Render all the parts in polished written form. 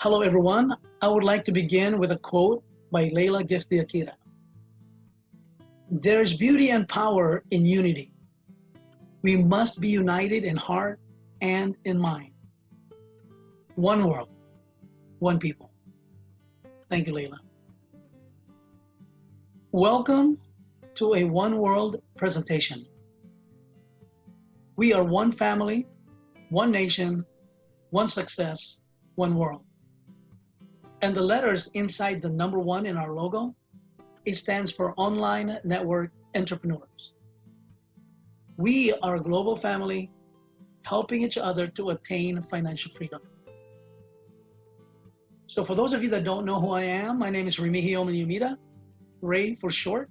Hello, everyone. I would like to begin with a quote by Leila Gifty Akira. There is beauty and power in unity. We must be united in heart and in mind. One world, one people. Thank you, Leila. Welcome to a One World presentation. We are one family, one nation, one success, one world. And the letters inside the number one in our logo, it stands for Online Network Entrepreneurs. We are a global family helping each other to attain financial freedom. So for those of you that don't know who I am, my name is Remigio Manyumida, Ray for short.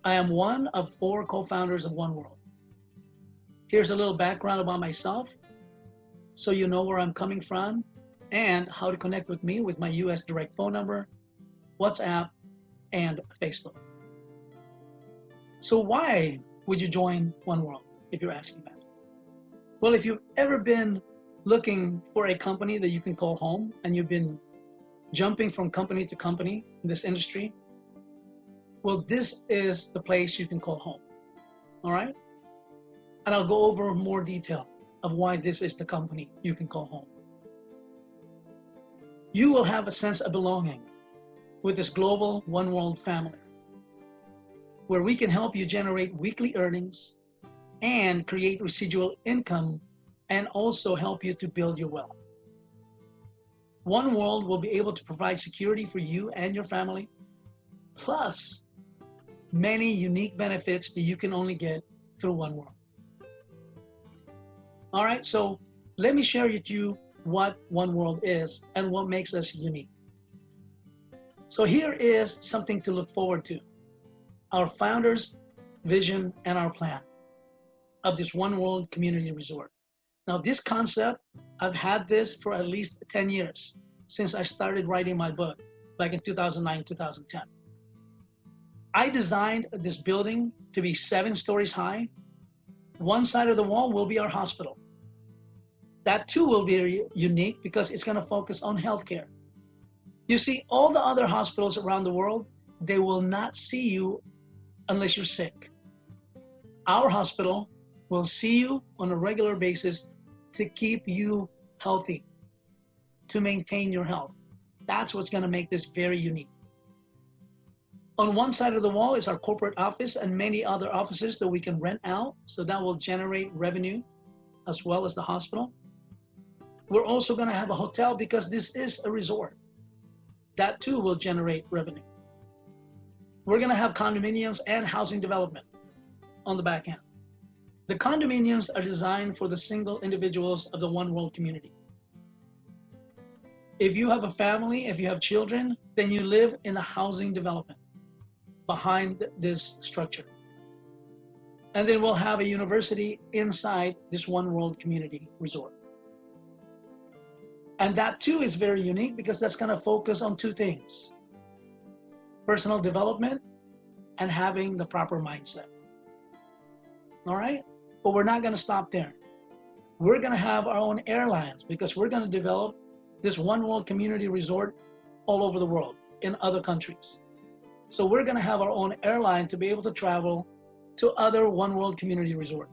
I am one of 4 co-founders of One World. Here's a little background about myself so you know where I'm coming from and how to connect with me with my US direct phone number, WhatsApp, and Facebook. So why would you join One World, if you're asking that? Well, if you've ever been looking for a company that you can call home and you've been jumping from company to company in this industry, well, this is the place you can call home, all right? And I'll go over more detail of why this is the company you can call home. You will have a sense of belonging with this global One World family, where we can help you generate weekly earnings and create residual income and also help you to build your wealth. One World will be able to provide security for you and your family, plus many unique benefits that you can only get through One World. All right, so let me share with you what One World is and what makes us unique. So here is something to look forward to. Our founders' vision and our plan of this One World Community Resort. Now this concept, I've had this for at least 10 years since I started writing my book back in 2009, 2010. I designed this building to be 7 stories high. One side of the wall will be our hospital. That too will be unique because it's going to focus on healthcare. You see, all the other hospitals around the world, they will not see you unless you're sick. Our hospital will see you on a regular basis to keep you healthy, to maintain your health. That's what's going to make this very unique. On one side of the wall is our corporate office and many other offices that we can rent out, so that will generate revenue as well as the hospital. We're also going to have a hotel because this is a resort. That too will generate revenue. We're going to have condominiums and housing development on the back end. The condominiums are designed for the single individuals of the One World community. If you have a family, if you have children, then you live in the housing development behind this structure. And then we'll have a university inside this One World community resort. And that too is very unique because that's going to focus on 2 things: personal development and having the proper mindset. All right? But we're not going to stop there. We're going to have our own airlines because we're going to develop this One World community resort all over the world in other countries. So we're going to have our own airline to be able to travel to other One World community resorts.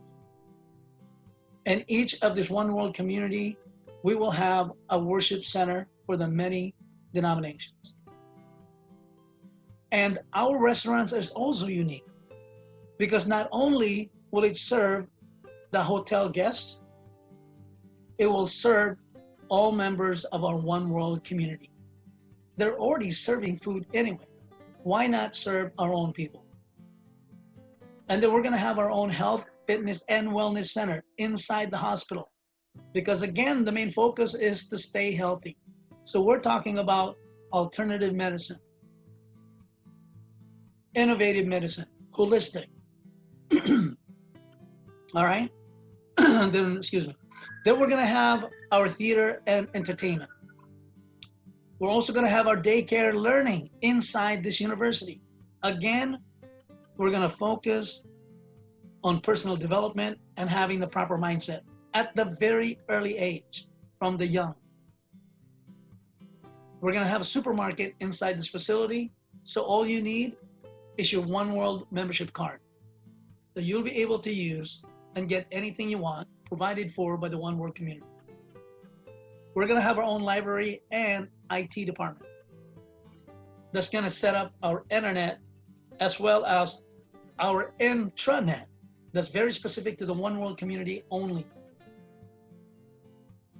And each of this One World community, we will have a worship center for the many denominations. And our restaurants is also unique because not only will it serve the hotel guests, it will serve all members of our One World community. They're already serving food anyway. Why not serve our own people? And then we're going to have our own health, fitness, and wellness center inside the hospital. Because again, the main focus is to stay healthy. So we're talking about alternative medicine, innovative medicine, holistic. All right? Then we're going to have our theater and entertainment. We're also going to have our daycare learning inside this university. Again, we're going to focus on personal development and having the proper mindset at the very early age, from the young. We're going to have a supermarket inside this facility. So all you need is your One World membership card that you'll be able to use and get anything you want provided for by the One World community. We're going to have our own library and IT department that's going to set up our internet as well as our intranet that's very specific to the One World community only.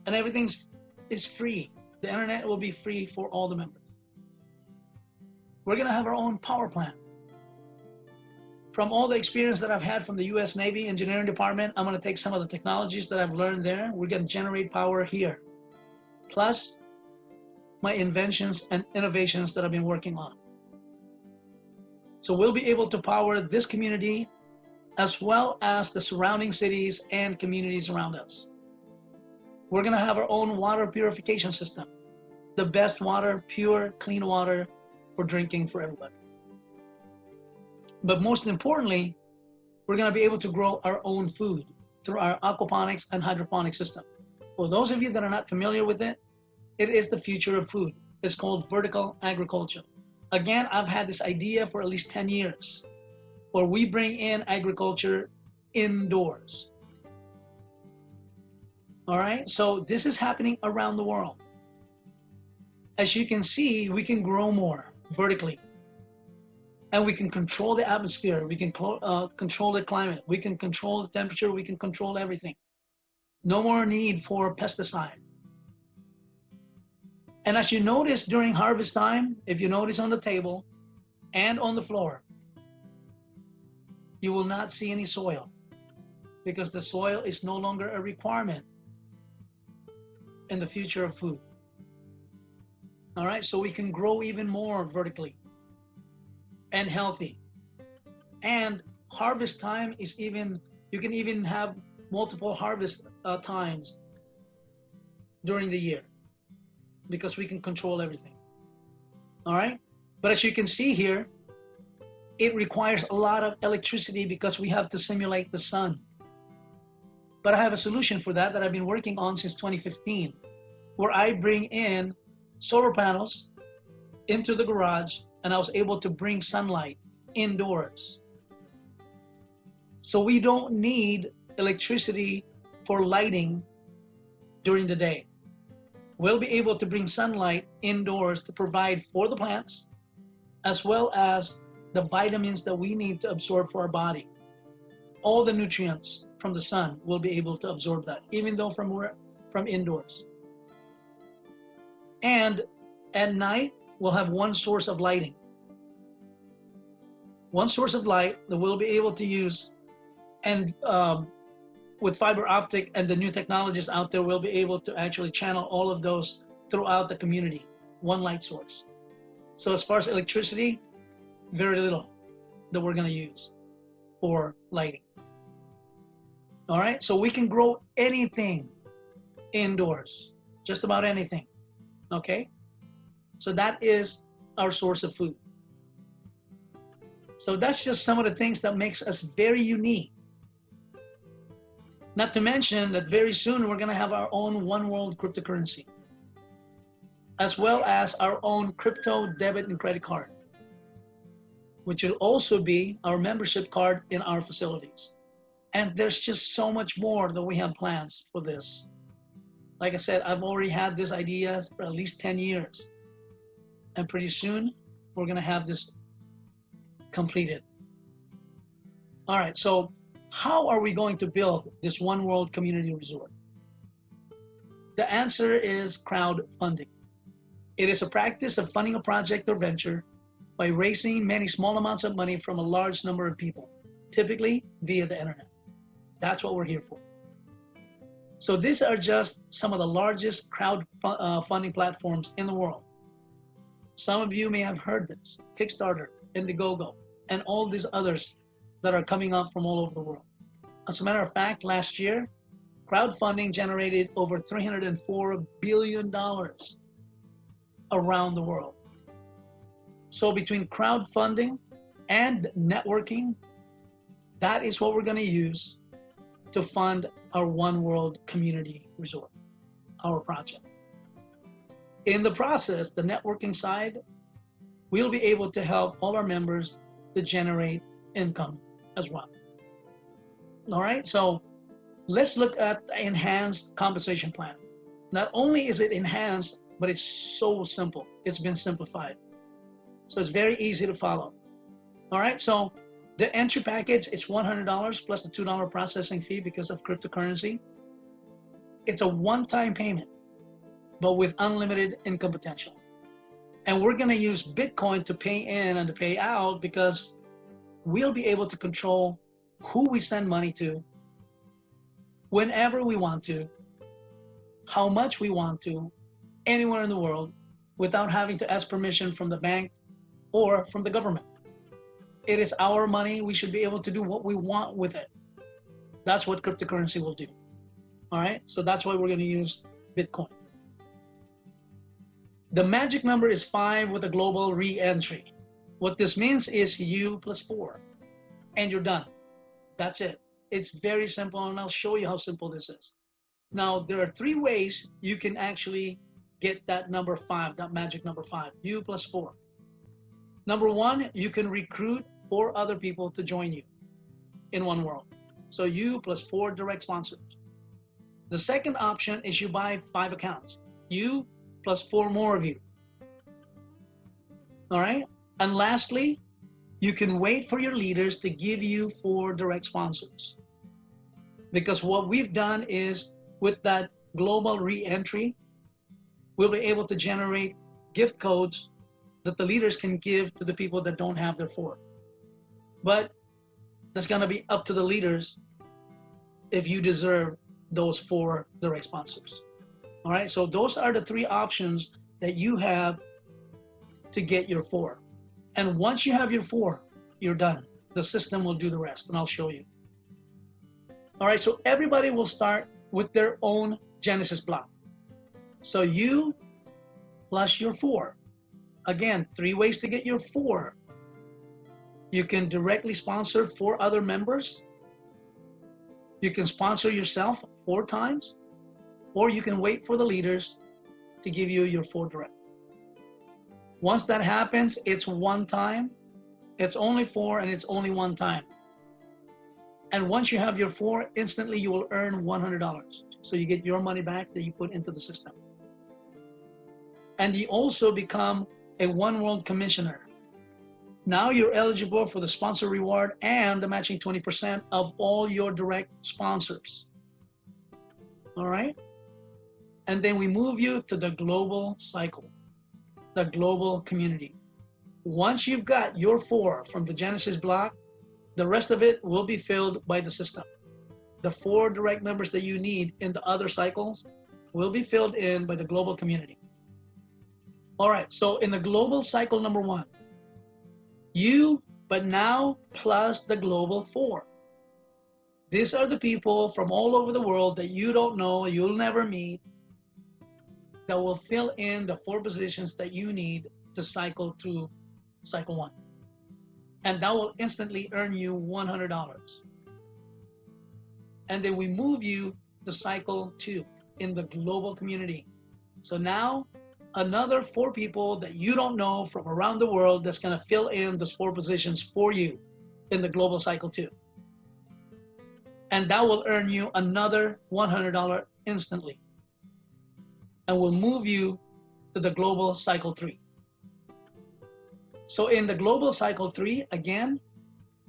And everything is free. The internet will be free for all the members. We're going to have our own power plant. From all the experience that I've had from the US Navy Engineering Department, I'm going to take some of the technologies that I've learned there. We're going to generate power here. Plus my inventions and innovations that I've been working on. So we'll be able to power this community as well as the surrounding cities and communities around us. We're going to have our own water purification system. The best water, pure, clean water for drinking for everybody. But most importantly, we're going to be able to grow our own food through our aquaponics and hydroponic system. For those of you that are not familiar with it, it is the future of food. It's called vertical agriculture. Again, I've had this idea for at least 10 years, where we bring in agriculture indoors. All right, so this is happening around the world. As you can see, we can grow more vertically. And we can control the atmosphere, we can control the climate, we can control the temperature, we can control everything. No more need for pesticide. And as you notice during harvest time, if you notice on the table and on the floor, you will not see any soil because the soil is no longer a requirement in the future of food. All right, so we can grow even more vertically and healthy. And harvest time is even, you can even have multiple harvest times during the year because we can control everything. All right, but as you can see here, it requires a lot of electricity because we have to simulate the sun. But I have a solution for that I've been working on since 2015, where I bring in solar panels into the garage, and I was able to bring sunlight indoors. So we don't need electricity for lighting during the day. We'll be able to bring sunlight indoors to provide for the plants, as well as the vitamins that we need to absorb for our body. All the nutrients from the sun will be able to absorb that, even though from indoors. And at night, we'll have one source of lighting. One source of light that we'll be able to use, and with fiber optic and the new technologies out there, we'll be able to actually channel all of those throughout the community, one light source. So as far as electricity, very little that we're gonna use for lighting. All right, so we can grow anything indoors, just about anything, okay? So that is our source of food. So that's just some of the things that makes us very unique. Not to mention that very soon we're gonna have our own One World cryptocurrency, as well as our own crypto debit and credit card, which will also be our membership card in our facilities. And there's just so much more that we have plans for this. Like I said, I've already had this idea for at least 10 years. And pretty soon, we're gonna have this completed. All right, so how are we going to build this One World community resort? The answer is crowdfunding. It is a practice of funding a project or venture by raising many small amounts of money from a large number of people, typically via the internet. That's what we're here for. So these are just some of the largest crowdfunding platforms in the world. Some of you may have heard this: Kickstarter, Indiegogo, and all these others that are coming up from all over the world. As a matter of fact, last year, crowdfunding generated over $304 billion around the world. So between crowdfunding and networking, that is what we're going to use to fund our One World community resort, our project. In the process, the networking side, we'll be able to help all our members to generate income as well. All right, so let's look at the enhanced compensation plan. Not only is it enhanced, but it's so simple. It's been simplified. So it's very easy to follow. All right, so the entry package, it's $100 plus the $2 processing fee because of cryptocurrency. It's a one-time payment, but with unlimited income potential. And we're gonna use Bitcoin to pay in and to pay out because we'll be able to control who we send money to, whenever we want to, how much we want to, anywhere in the world, without having to ask permission from the bank or from the government. It is our money. We should be able to do what we want with it. That's what cryptocurrency will do. All right, so that's why we're going to use Bitcoin. The magic number is 5 with a global re-entry. What this means is U plus 4, and you're done. That's it. It's very simple, and I'll show you how simple this is. Now, there are 3 ways you can actually get that number 5, that magic number 5, U plus 4. Number 1, you can recruit 4 other people to join you in one world. So U plus 4 direct sponsors. The second option is you buy 5 accounts, U plus 4 more of you. All right? And lastly, you can wait for your leaders to give you 4 direct sponsors. Because what we've done is with that global re-entry, we'll be able to generate gift codes that the leaders can give to the people that don't have their 4. But that's gonna be up to the leaders if you deserve those 4 direct sponsors. All right, so those are the 3 options that you have to get your 4. And once you have your 4, you're done. The system will do the rest, and I'll show you. All right, so everybody will start with their own Genesis block. So you plus your 4. Again, 3 ways to get your 4. You can directly sponsor 4 other members. You can sponsor yourself 4 times, or you can wait for the leaders to give you your 4 direct. Once that happens, it's one time, it's only 4, and it's only one time. And once you have your 4, instantly you will earn $100. So you get your money back that you put into the system. And you also become a One World Commissioner. Now you're eligible for the sponsor reward and the matching 20% of all your direct sponsors. All right? And then we move you to the global cycle, the global community. Once you've got your 4 from the Genesis block, the rest of it will be filled by the system. The 4 direct members that you need in the other cycles will be filled in by the global community. All right, so in the global cycle number 1, you, but now plus the global 4. These are the people from all over the world that you don't know, you'll never meet, that will fill in the 4 positions that you need to cycle through cycle 1. And that will instantly earn you $100. And then we move you to cycle 2 in the global community. So now another 4 people that you don't know from around the world that's gonna fill in those 4 positions for you in the global cycle 2. And that will earn you another $100 instantly. And will move you to the global cycle 3. So in the global cycle 3, again,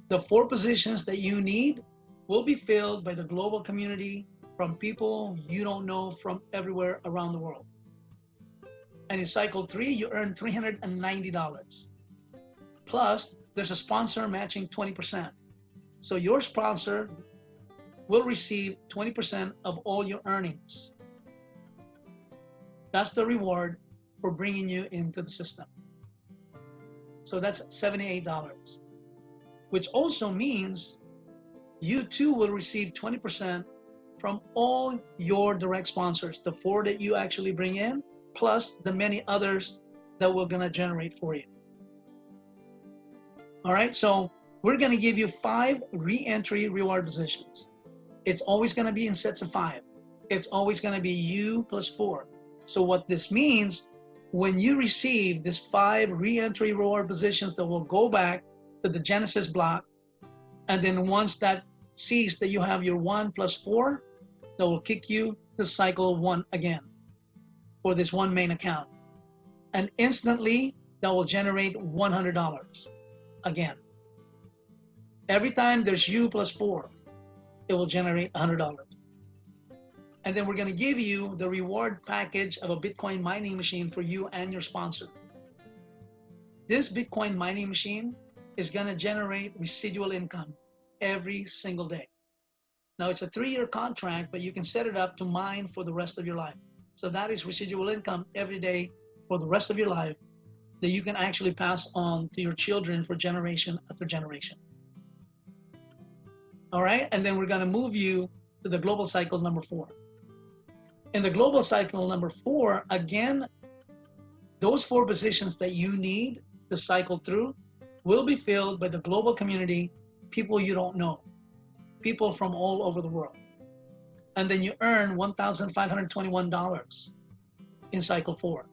the 4 positions that you need will be filled by the global community from people you don't know from everywhere around the world. And in cycle 3, you earn $390. Plus, there's a sponsor matching 20%. So your sponsor will receive 20% of all your earnings. That's the reward for bringing you into the system. So that's $78, which also means you too will receive 20% from all your direct sponsors, the 4 that you actually bring in, plus the many others that we're gonna generate for you. All right, so we're gonna give you 5 re-entry reward positions. It's always gonna be in sets of 5. It's always gonna be U plus 4. So what this means when you receive these 5 re-entry reward positions that will go back to the Genesis block, and then once that sees that you have your 1 plus 4, that will kick you to cycle 1 again for this one main account. And instantly, that will generate $100 again. Every time there's U plus 4, it will generate $100. And then we're going to give you the reward package of a Bitcoin mining machine for you and your sponsor. This Bitcoin mining machine is going to generate residual income every single day. Now, it's a 3-year contract, but you can set it up to mine for the rest of your life. So that is residual income every day for the rest of your life that you can actually pass on to your children for generation after generation. All right, and then we're going to move you to the global cycle number 4. In the global cycle number 4, again, those 4 positions that you need to cycle through will be filled by the global community, people you don't know, people from all over the world. And then you earn $1,521 in cycle 4.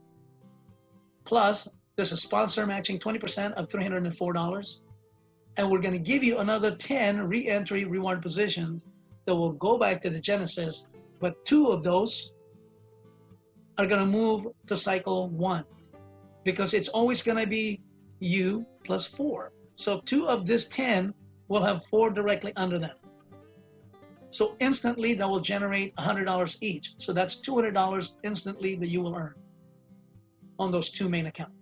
Plus, there's a sponsor matching 20% of $304. And we're going to give you another 10 re-entry reward positions that will go back to the Genesis, but 2 of those are going to move to cycle 1 because it's always going to be U plus 4. So 2 of this 10 will have 4 directly under them. So instantly that will generate $100 each. So that's $200 instantly that you will earn on those 2 main accounts.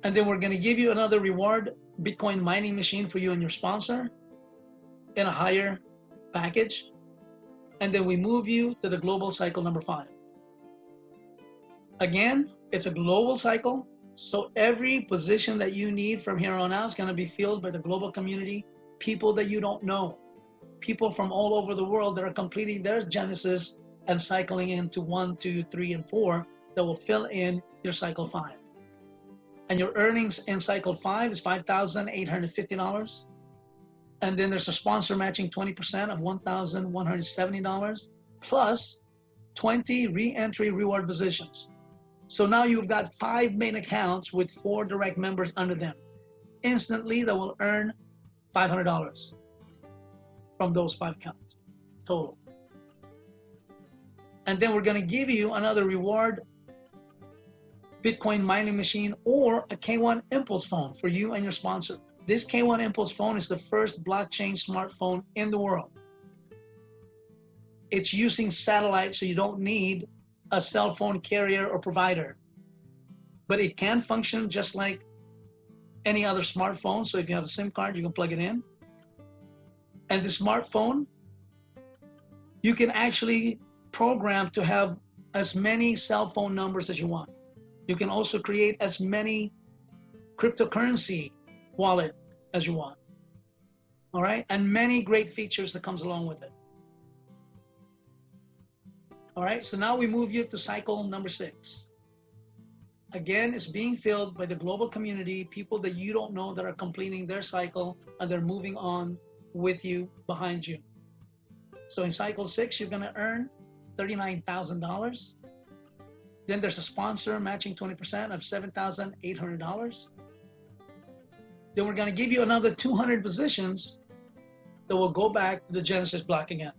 And then we're going to give you another reward Bitcoin mining machine for you and your sponsor in a higher package. And then we move you to the global cycle number 5. Again, it's a global cycle. So every position that you need from here on out is going to be filled by the global community, people that you don't know, people from all over the world that are completing their Genesis and cycling into 1, 2, 3, and 4 that will fill in your cycle 5. And your earnings in cycle 5 is $5,850. And then there's a sponsor matching 20% of $1,170 plus 20 re-entry reward positions. So now you've got 5 main accounts with 4 direct members under them. Instantly, that will earn $500 from those 5 accounts total. And then we're going to give you another reward Bitcoin mining machine or a K1 Impulse phone for you and your sponsor. This K1 Impulse phone is the first blockchain smartphone in the world. It's using satellite, so you don't need a cell phone carrier or provider. But it can function just like any other smartphone. So if you have a SIM card, you can plug it in. And the smartphone, you can actually program to have as many cell phone numbers as you want. You can also create as many cryptocurrency wallet as you want. All right, and many great features that comes along with it. All right, so now we move you to cycle number 6. Again, it's being filled by the global community, people that you don't know that are completing their cycle and they're moving on with you behind you. So in cycle 6, you're gonna earn $39,000. Then there's a sponsor matching 20% of $7,800. Then we're going to give you another 200 positions that will go back to the Genesis block again.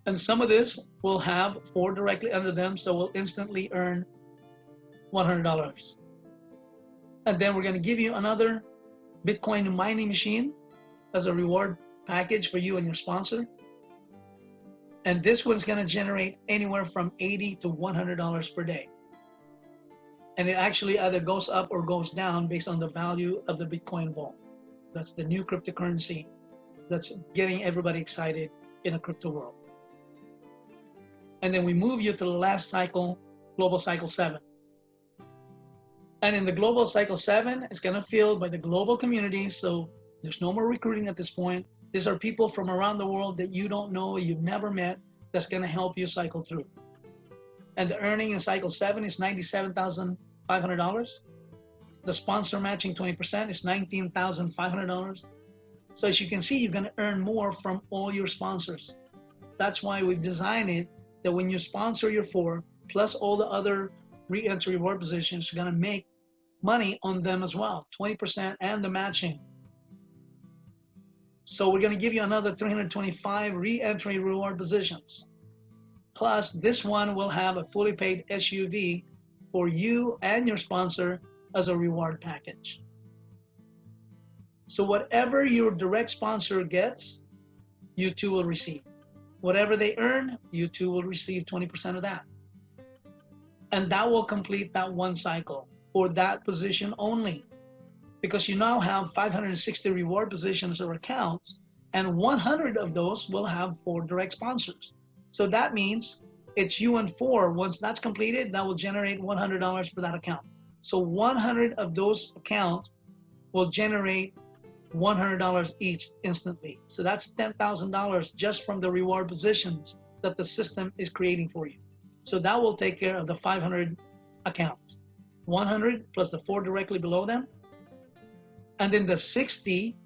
And some of this will have 4 directly under them, so we'll instantly earn $100. And then we're going to give you another Bitcoin mining machine as a reward package for you and your sponsor. And this one's going to generate anywhere from $80 to $100 per day. And it actually either goes up or goes down based on the value of the Bitcoin vault. That's the new cryptocurrency that's getting everybody excited in a crypto world. And then we move you to the last cycle, global cycle 7. And in the global cycle 7, it's going to fill by the global community. So there's no more recruiting at this point. These are people from around the world that you don't know, you've never met, that's going to help you cycle through. And the earning in cycle 7 is $97,500. The sponsor matching 20% is $19,500. So as you can see, you're going to earn more from all your sponsors. That's why we've designed it that when you sponsor your 4, plus all the other re-entry reward positions, you're going to make money on them as well, 20% and the matching. So we're going to give you another 325 re-entry reward positions. Plus, this one will have a fully paid SUV for you and your sponsor as a reward package. So whatever your direct sponsor gets, you too will receive. Whatever they earn, you too will receive 20% of that. And that will complete that one cycle for that position only. Because you now have 560 reward positions or accounts, and 100 of those will have 4 direct sponsors. So that means it's you and 4. Once that's completed, that will generate $100 for that account. So 100 of those accounts will generate $100 each instantly. So that's $10,000 just from the reward positions that the system is creating for you. So that will take care of the 500 accounts. 100 plus the 4 directly below them. And then the 60,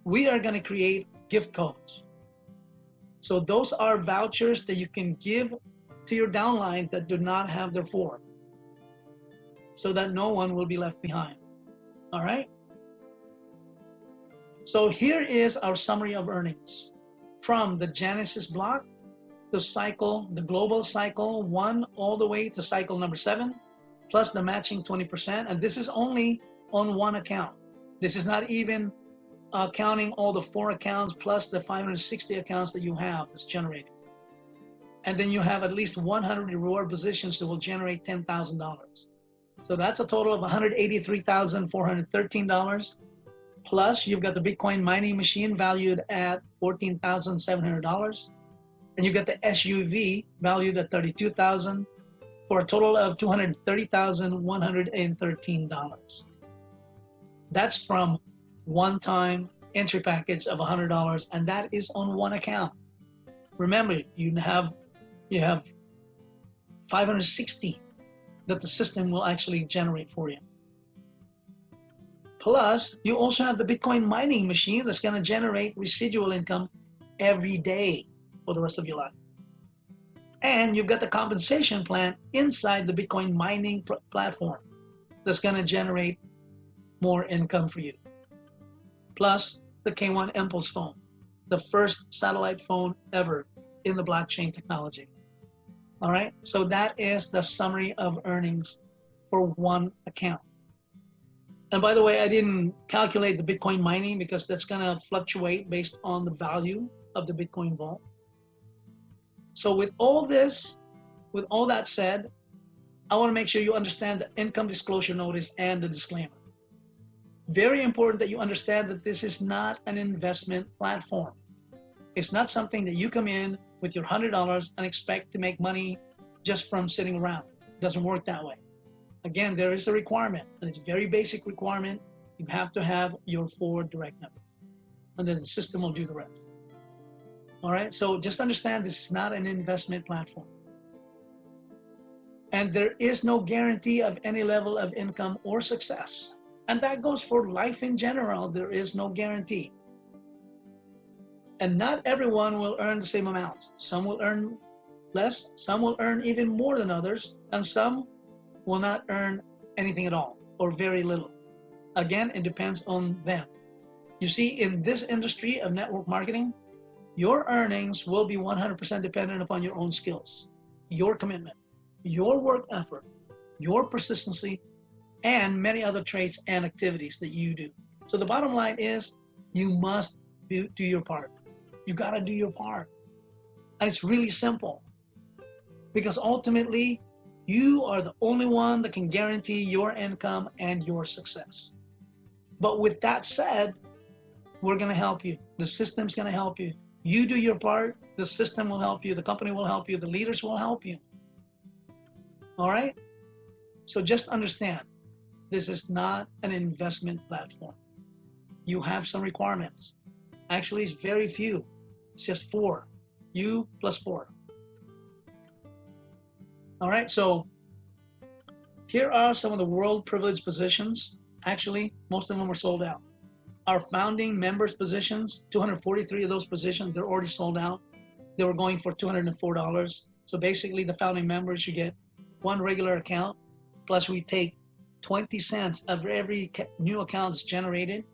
we are going to create gift codes. So those are vouchers that you can give to your downline that do not have their 4, so that no one will be left behind. All right? So here is our summary of earnings from the Genesis block, the cycle, the global cycle 1, all the way to cycle number 7, plus the matching 20%. And this is only on one account. This is not even counting all the 4 accounts plus the 560 accounts that you have that's generated. And then you have at least 100 reward positions that will generate $10,000. So that's a total of $183,413. Plus, you've got the Bitcoin mining machine valued at $14,700. And you get the SUV valued at $32,000 for a total of $230,113. That's from one-time entry package of $100, and that is on one account. Remember, you have 560 that the system will actually generate for you. Plus, you also have the Bitcoin mining machine that's going to generate residual income every day for the rest of your life. And you've got the compensation plan inside the Bitcoin mining platform that's going to generate more income for you. Plus the K1 Impulse phone, the first satellite phone ever in the blockchain technology. All right, so that is the summary of earnings for one account. And by the way, I didn't calculate the Bitcoin mining because that's going to fluctuate based on the value of the Bitcoin vault. So with all this, with all that said, I want to make sure you understand the income disclosure notice and the disclaimer. Very important that you understand that this is not an investment platform. It's not something that you come in with your $100 and expect to make money just from sitting around. It doesn't work that way. Again, there is a requirement, and it's a very basic requirement. You have to have your 4 direct numbers, and then the system will do the rest. All right, so just understand this is not an investment platform. And there is no guarantee of any level of income or success. And that goes for life in general. There is no guarantee. And not everyone will earn the same amount. Some will earn less, some will earn even more than others, and some will not earn anything at all or very little. Again, it depends on them. You see, in this industry of network marketing, your earnings will be 100% dependent upon your own skills, your commitment, your work effort, your persistency, and many other traits and activities that you do. So the bottom line is you must do your part. You got to do your part. And it's really simple, because ultimately you are the only one that can guarantee your income and your success. But with that said, we're going to help you. The system's going to help you. You do your part, the system will help you, the company will help you, the leaders will help you. All right? So just understand, this is not an investment platform. You have some requirements. Actually, it's very few. It's just 4. You plus 4. All right, so here are some of the world privileged positions. Actually, most of them were sold out. Our founding members positions, 243 of those positions, they're already sold out. They were going for $204. So basically, the founding members, you get one regular account, plus we take 20 cents of every new account that's generated.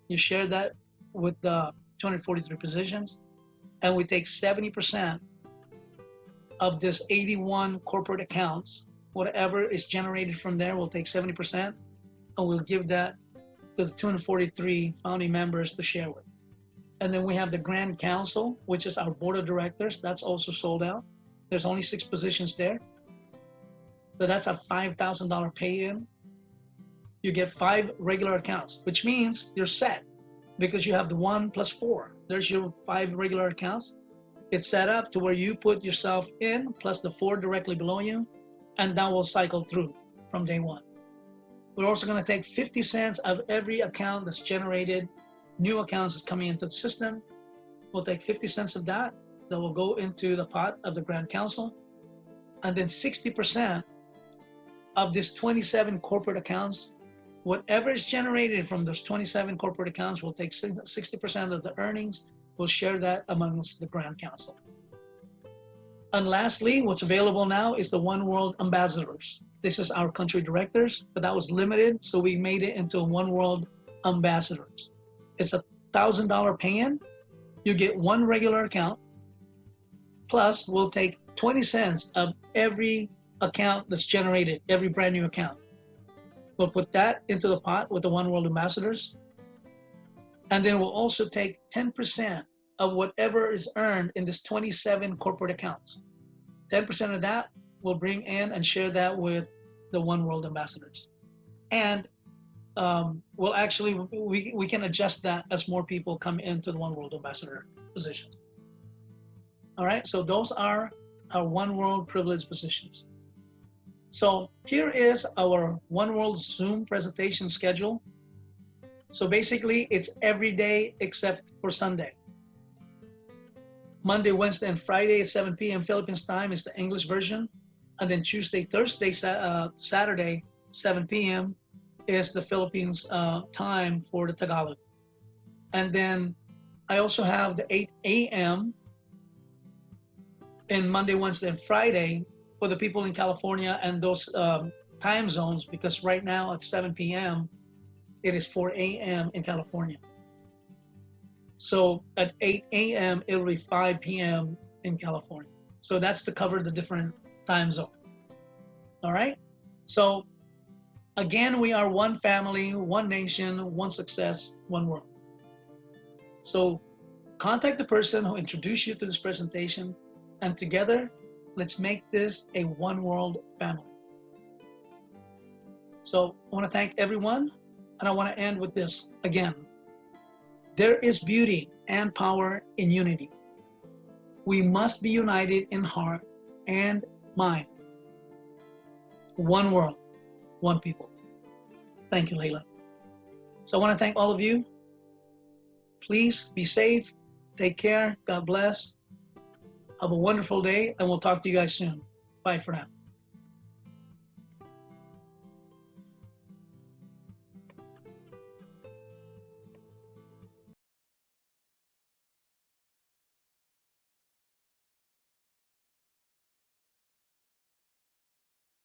You share that with the 243 positions, and we take 70% of this 81 corporate accounts. Whatever is generated from there, we'll take 70%, and we'll give that to the 243 founding members to share with. And then we have the Grand Council, which is our board of directors. That's also sold out. There's only 6 positions there. So that's a $5,000 pay-in. You get 5 regular accounts, which means you're set because you have the 1 plus 4. There's your 5 regular accounts. It's set up to where you put yourself in plus the 4 directly below you, and that will cycle through from day 1. We're also going to take 50 cents of every account that's generated. New accounts is coming into the system. We'll take 50 cents of that. That will go into the pot of the Grand Council. And then 60% of this 27 corporate accounts, whatever is generated from those 27 corporate accounts, we'll take 60% of the earnings. We'll share that amongst the Grand Council. And lastly, what's available now is the One World Ambassadors. This is our country directors, but that was limited, so we made it into One World Ambassadors. It's a $1,000 pay-in. You get 1 regular account, plus we'll take 20 cents of every account that's generated, every brand new account. We'll put that into the pot with the One World Ambassadors. And then we'll also take 10% of whatever is earned in this 27 corporate accounts. 10% of that we'll bring in and share that with the One World Ambassadors. And we'll actually, we can adjust that as more people come into the One World Ambassador position. All right, so those are our One World privileged positions. So here is our One World Zoom presentation schedule. So basically it's every day except for Sunday. Monday, Wednesday, and Friday at 7 p.m. Philippines time is the English version. And then Tuesday, Thursday, Saturday, 7 p.m. is the Philippines time for the Tagalog. And then I also have the 8 a.m. in Monday, Wednesday, and Friday for the people in California and those time zones, because right now at 7 p.m. it is 4 a.m. in California. So at 8 a.m. it'll be 5 p.m. in California. So that's to cover the different time zone. All right. So again, we are one family, one nation, one success, one world. So contact the person who introduced you to this presentation, and together, let's make this a one world family. So I want to thank everyone, and I want to end with this again. There is beauty and power in unity. We must be united in heart and mind. One world, one people. Thank you, Layla. So I want to thank all of you. Please be safe. Take care. God bless. Have a wonderful day, and we'll talk to you guys soon. Bye for now.